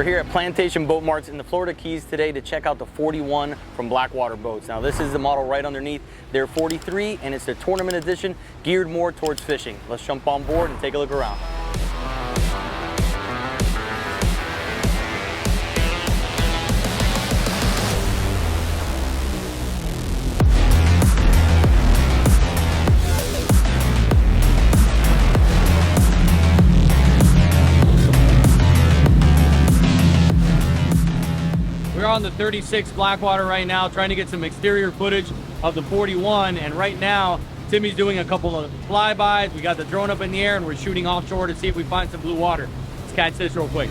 We're here at Plantation Boat Marts in the Florida Keys today to check out the 41 from Blackwater boats. Now this is the model right underneath their 43 and it's their tournament edition geared more towards fishing. Let's jump on board and take a look around. We're on the 36 Blackwater right now, trying to get some exterior footage of the 41, and right now Timmy's doing a couple of flybys. We got the drone up in the air and we're shooting offshore to see if we find some blue water. Let's catch this real quick.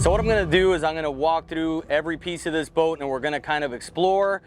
So what I'm gonna do is I'm gonna walk through every piece of this boat and we're gonna kind of explore.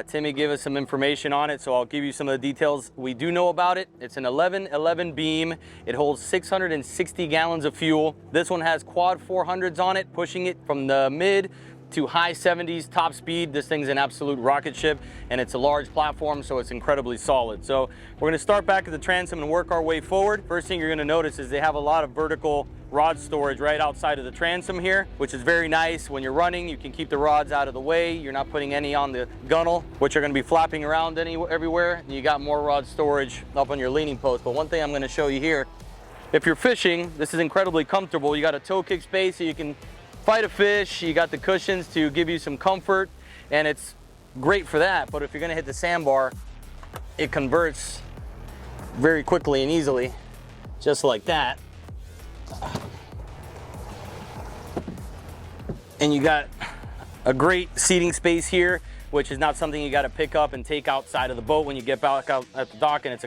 Timmy gave us some information on it, so I'll give you some of the details we do know about it. It's an 1111 beam. It holds 660 gallons of fuel. This one has quad 400s on it, pushing it from the mid to high 70s top speed. This thing's an absolute rocket ship and it's a large platform, so it's incredibly solid. So we're gonna start back at the transom and work our way forward. First thing you're gonna notice is they have a lot of vertical rod storage right outside of the transom here, which is very nice. When you're running, you can keep the rods out of the way. You're not putting any on the gunnel, which are gonna be flapping around everywhere. And you got more rod storage up on your leaning post. But one thing I'm gonna show you here, if you're fishing, this is incredibly comfortable. You got a toe kick space so you can fight a fish. You got the cushions to give you some comfort, and it's great for that. But if you're gonna hit the sandbar, it converts very quickly and easily, just like that. And you got a great seating space here, which is not something you got to pick up and take outside of the boat when you get back out at the dock, and it's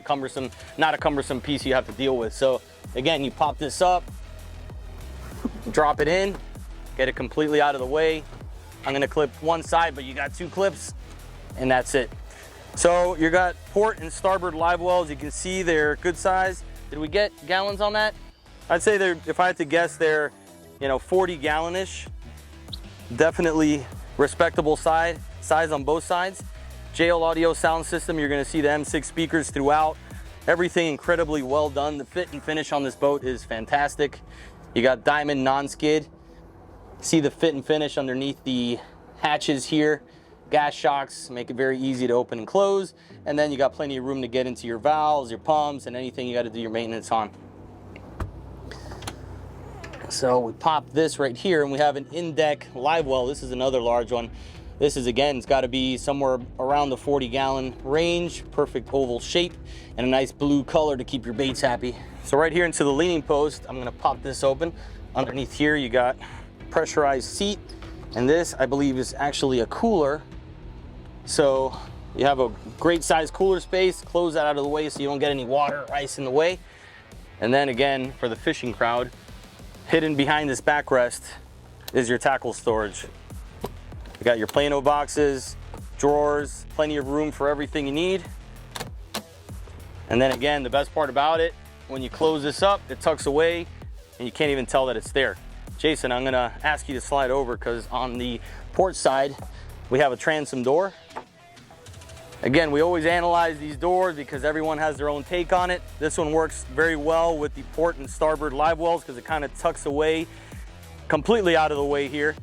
not a cumbersome piece you have to deal with. So again, you pop this up, drop it in, get it completely out of the way. I'm gonna clip one side, but you got two clips, and that's it. So you got port and starboard live wells. You can see they're good size. Did we get gallons on that? I'd say they're, if I had to guess, they're 40 gallon-ish. Definitely respectable size on both sides. JL audio sound system. You're gonna see the M6 speakers throughout. Everything incredibly well done. The fit and finish on this boat is fantastic. You got diamond non-skid. See the fit and finish underneath the hatches here. Gas shocks make it very easy to open and close. And then you got plenty of room to get into your valves, your pumps, and anything you got to do your maintenance on. So we pop this right here and we have an in-deck live well. This is another large one. This is, again, it's got to be somewhere around the 40-gallon range. Perfect oval shape and a nice blue color to keep your baits happy. So right here into the leaning post, I'm going to pop this open. Underneath here you got pressurized seat, and this, I believe, is actually a cooler. So you have a great size cooler space. Close that out of the way so you don't get any water or ice in the way. And then again, for the fishing crowd, hidden behind this backrest is your tackle storage. You got your Plano boxes, drawers, plenty of room for everything you need. And then again, the best part about it, when you close this up, it tucks away and you can't even tell that it's there. Jason, I'm gonna ask you to slide over, because on the port side, we have a transom door. Again, we always analyze these doors because everyone has their own take on it. This one works very well with the port and starboard live wells because it kind of tucks away completely out of the way here.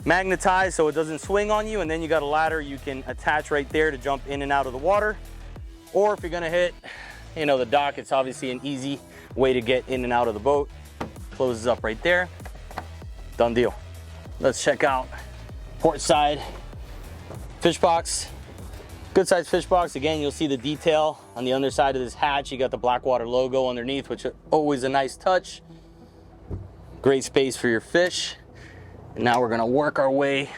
Magnetized so it doesn't swing on you, and then you got a ladder you can attach right there to jump in and out of the water. Or if you're gonna hit, the dock, it's obviously an easy way to get in and out of the boat. Closes up right there. Done deal. Let's check out port side fish box. Good size fish box. Again, you'll see the detail on the underside of this hatch. You got the Blackwater logo underneath, which is always a nice touch. Great space for your fish. And now we're gonna work our way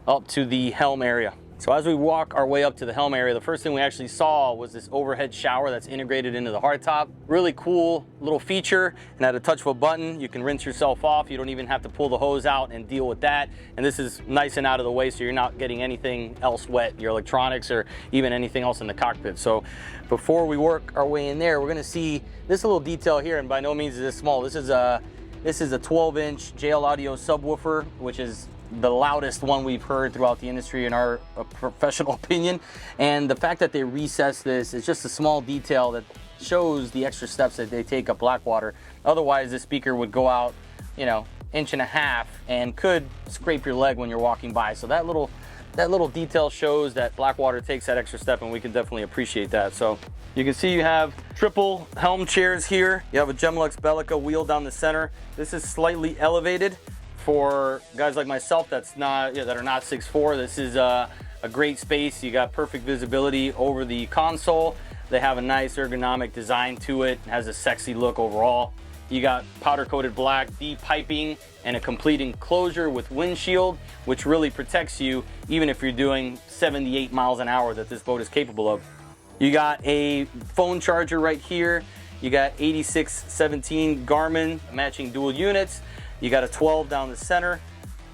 up to the helm area. So as we walk our way up to the helm area, the first thing we actually saw was this overhead shower that's integrated into the hardtop. Really cool little feature, and at a touch of a button, you can rinse yourself off. You don't even have to pull the hose out and deal with that. And this is nice and out of the way, so you're not getting anything else wet, your electronics or even anything else in the cockpit. So before we work our way in there, we're gonna see this little detail here, and by no means is this small. This is a 12-inch JL Audio subwoofer, which is the loudest one we've heard throughout the industry in our professional opinion. And the fact that they recessed this is just a small detail that shows the extra steps that they take up Blackwater. Otherwise, this speaker would go out, you know, 1.5 inches and could scrape your leg when you're walking by. So that little detail shows that Blackwater takes that extra step, and we can definitely appreciate that. So you can see you have triple helm chairs here. You have a Gemlux Bellica wheel down the center. This is slightly elevated for guys like myself that are not 6'4". This is a great space. You got perfect visibility over the console. They have a nice ergonomic design to it. It has a sexy look overall. You got powder coated black deep piping and a complete enclosure with windshield, which really protects you even if you're doing 78 miles an hour that this boat is capable of. You got a phone charger right here. You got 8617 Garmin matching dual units. You got a 12 down the center.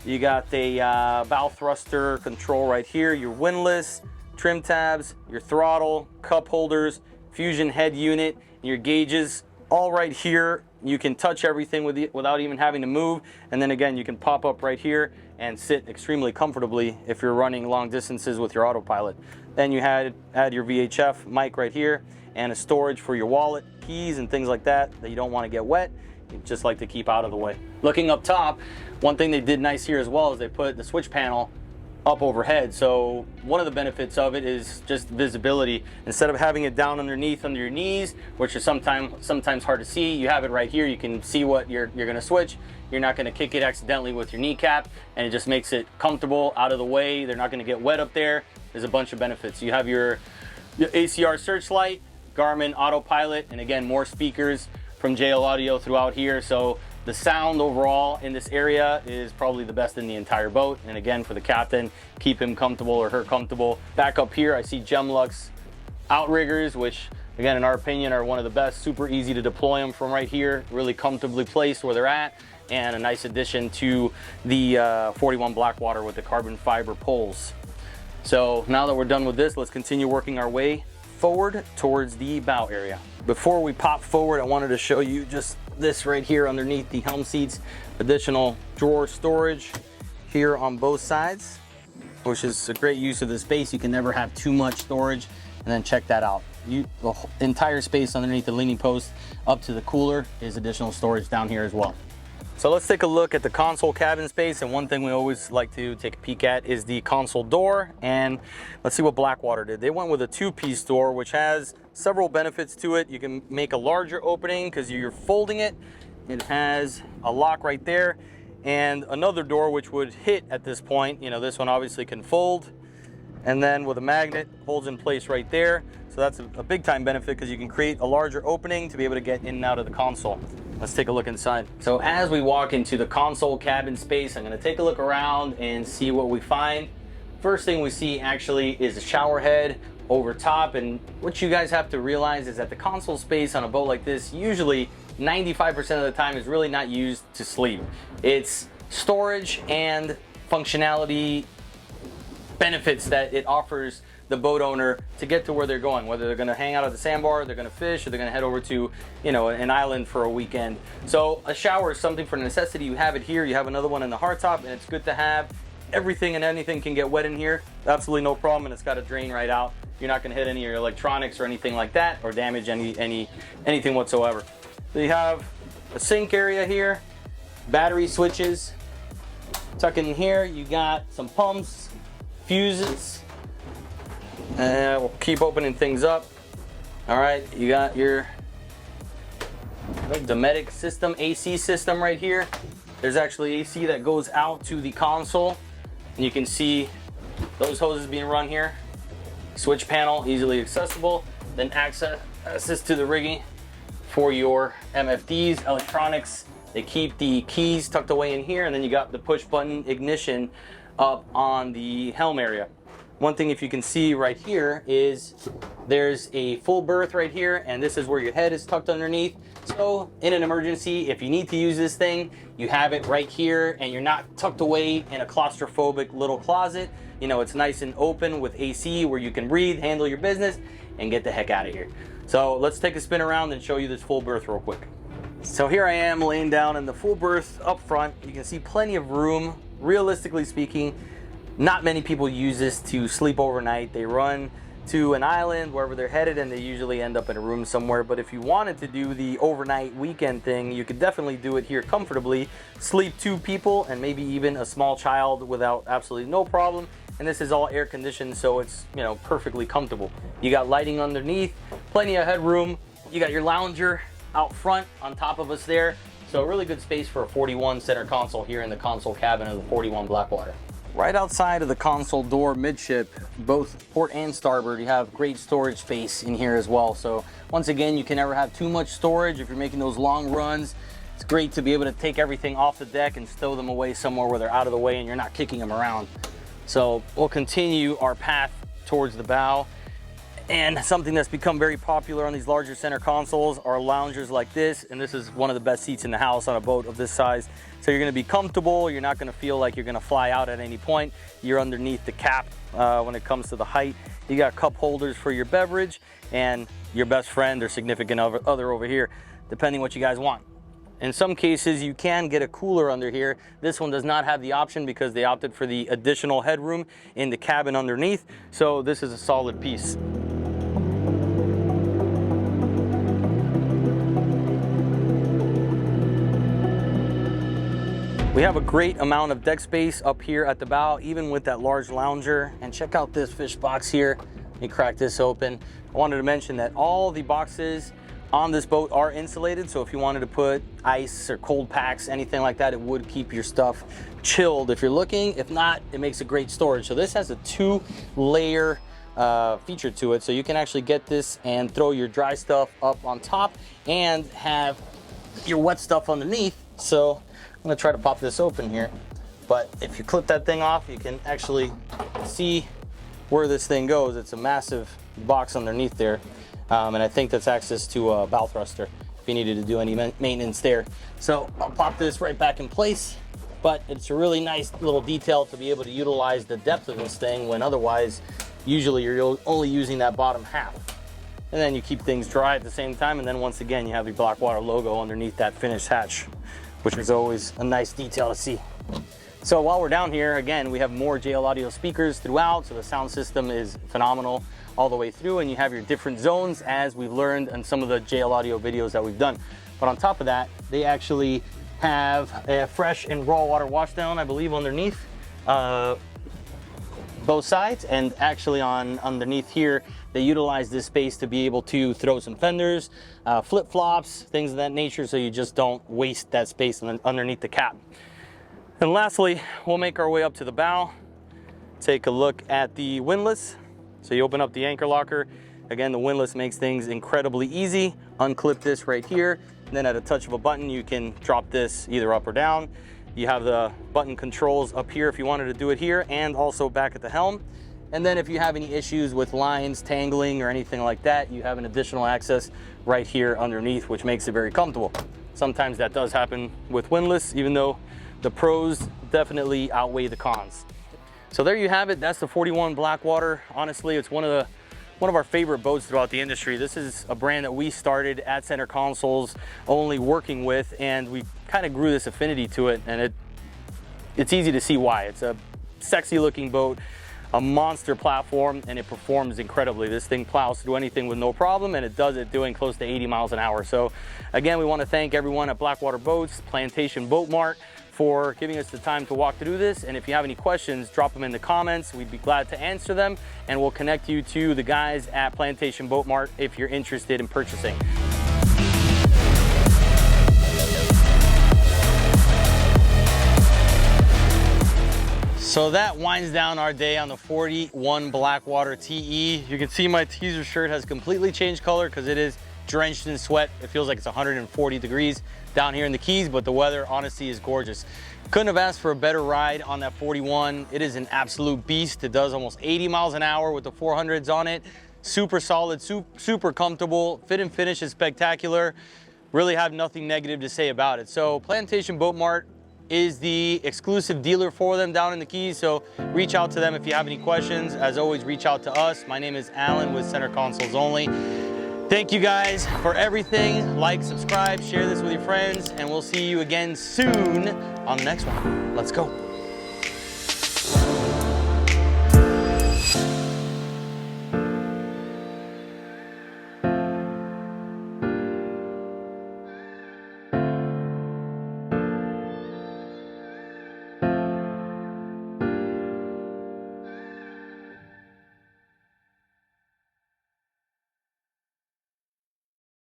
You got the bow thruster control right here, your windlass, trim tabs, your throttle, cup holders, fusion head unit, your gauges, all right here. You can touch everything without even having to move. And then again, you can pop up right here and sit extremely comfortably if you're running long distances with your autopilot. Then you had your VHF mic right here and a storage for your wallet, keys, and things like that you don't want to get wet. You just like to keep out of the way. Looking up top, one thing they did nice here as well is they put the switch panel up overhead. So one of the benefits of it is just visibility. Instead of having it down underneath under your knees, which is sometimes hard to see, you have it right here. You can see what you're going to switch. You're not going to kick it accidentally with your kneecap, and it just makes it comfortable, out of the way. They're not going to get wet up there. There's a bunch of benefits. You have your ACR searchlight, Garmin autopilot, and again, more speakers from JL Audio throughout here. So the sound overall in this area is probably the best in the entire boat. And again, for the captain, keep him comfortable or her comfortable. Back up here, I see Gemlux outriggers, which again, in our opinion, are one of the best. Super easy to deploy them from right here, really comfortably placed where they're at, and a nice addition to the 41 Blackwater with the carbon fiber poles. So now that we're done with this, let's continue working our way forward towards the bow area. Before we pop forward, I wanted to show you just this right here underneath the helm seats. Additional drawer storage here on both sides, which is a great use of the space. You can never have too much storage. And then check that out. The entire space underneath the leaning post up to the cooler is additional storage down here as well. So let's take a look at the console cabin space, and one thing we always like to take a peek at is the console door. And let's see what Blackwater did. They went with a two-piece door, which has several benefits to it. You can make a larger opening because you're folding it. It has a lock right there, and another door which would hit at this point. You know, this one obviously can fold, and then with a magnet holds in place right there. So that's a big time benefit because you can create a larger opening to be able to get in and out of the console. Let's take a look inside. So as we walk into the console cabin space, I'm going to take a look around and see what we find. First thing we see actually is a shower head over top, and what you guys have to realize is that the console space on a boat like this usually 95% of the time is really not used to sleep. It's storage and functionality benefits that it offers the boat owner to get to where they're going, whether they're going to hang out at the sandbar, they're going to fish, or they're going to head over to, you know, an island for a weekend. So a shower is something for necessity. You have it here. You have another one in the hardtop, and it's good to have. Everything and anything can get wet in here. Absolutely no problem, and it's got a drain right out. You're not going to hit any of your electronics or anything like that, or damage anything whatsoever. So you have a sink area here, battery switches. Tuck in here, you got some pumps, fuses. And we'll keep opening things up. All right, you got your Dometic system, AC system right here. There's actually AC that goes out to the console, and you can see those hoses being run here. Switch panel, easily accessible. Then access to the rigging for your MFDs, electronics. They keep the keys tucked away in here, and then you got the push button ignition up on the helm area. One thing, if you can see right here, is there's a full berth right here, and this is where your head is tucked underneath. So in an emergency, if you need to use this thing, you have it right here and you're not tucked away in a claustrophobic little closet. You know, it's nice and open with AC where you can breathe, handle your business, and get the heck out of here. So let's take a spin around and show you this full berth real quick. So here I am laying down in the full berth up front. You can see plenty of room. Realistically speaking, not many people use this to sleep overnight. They run to an island wherever they're headed and they usually end up in a room somewhere. But if you wanted to do the overnight weekend thing, you could definitely do it here comfortably, sleep 2 people and maybe even a small child without absolutely no problem. And this is all air conditioned, so it's, you know, perfectly comfortable. You got lighting underneath, plenty of headroom. You got your lounger out front on top of us there. So a really good space for a 41 center console here in the console cabin of the 41 Blackwater. Right outside of the console door midship, both port and starboard, you have great storage space in here as well. So once again, you can never have too much storage if you're making those long runs. It's great to be able to take everything off the deck and stow them away somewhere where they're out of the way and you're not kicking them around. So we'll continue our path towards the bow. And something that's become very popular on these larger center consoles are loungers like this. And this is one of the best seats in the house on a boat of this size. So you're gonna be comfortable. You're not gonna feel like you're gonna fly out at any point. You're underneath the cap when it comes to the height. You got cup holders for your beverage and your best friend or significant other over here, depending what you guys want. In some cases, you can get a cooler under here. This one does not have the option because they opted for the additional headroom in the cabin underneath. So this is a solid piece. We have a great amount of deck space up here at the bow, even with that large lounger. And check out this fish box here. Let me crack this open. I wanted to mention that all the boxes on this boat are insulated. So if you wanted to put ice or cold packs, anything like that, it would keep your stuff chilled if you're looking. If not, it makes a great storage. So this has a 2-layer feature to it. So you can actually get this and throw your dry stuff up on top and have your wet stuff underneath. So I'm gonna try to pop this open here, but if you clip that thing off, you can actually see where this thing goes. It's a massive box underneath there, and I think that's access to a bow thruster if you needed to do any maintenance there. So I'll pop this right back in place, but it's a really nice little detail to be able to utilize the depth of this thing when otherwise, usually you're only using that bottom half. And then you keep things dry at the same time, and then once again, you have the Blackwater logo underneath that finished hatch, which is always a nice detail to see. So while we're down here, again, we have more JL Audio speakers throughout, so the sound system is phenomenal all the way through, and you have your different zones as we've learned in some of the JL Audio videos that we've done. But on top of that, they actually have a fresh and raw water washdown, I believe, underneath both sides, and actually underneath here, they utilize this space to be able to throw some fenders, flip-flops, things of that nature, so you just don't waste that space underneath the cap. And lastly, we'll make our way up to the bow, take a look at the windlass. So you open up the anchor locker. Again, the windlass makes things incredibly easy. Unclip this right here, and then at a touch of a button, you can drop this either up or down. You have the button controls up here if you wanted to do it here, and also back at the helm. And then if you have any issues with lines tangling or anything like that, you have an additional access right here underneath, which makes it very comfortable. Sometimes that does happen with windlass, even though the pros definitely outweigh the cons. So there you have it. That's the 41 Blackwater. Honestly, it's one of our favorite boats throughout the industry. This is a brand that we started at Center Consoles only working with, and we kind of grew this affinity to it, and it's easy to see why. It's a sexy looking boat, a monster platform, and it performs incredibly. This thing plows through anything with no problem, and it does it doing close to 80 miles an hour. So again, we want to thank everyone at Blackwater Boats, Plantation Boat Mart, for giving us the time to walk through this. And if you have any questions, drop them in the comments. We'd be glad to answer them, and we'll connect you to the guys at Plantation Boat Mart if you're interested in purchasing. So that winds down our day on the 41 Blackwater TE. You can see my teaser shirt has completely changed color because it is drenched in sweat. It feels like it's 140 degrees down here in the Keys, but the weather honestly is gorgeous. Couldn't have asked for a better ride on that 41. It is an absolute beast. It does almost 80 miles an hour with the 400s on it. Super solid, super comfortable. Fit and finish is spectacular. Really have nothing negative to say about it. So Plantation Boat Mart is the exclusive dealer for them down in the Keys. So reach out to them if you have any questions. As always, reach out to us. My name is Alan with Center Consoles Only. Thank you guys for everything. Like, subscribe, share this with your friends, and we'll see you again soon on the next one. Let's go.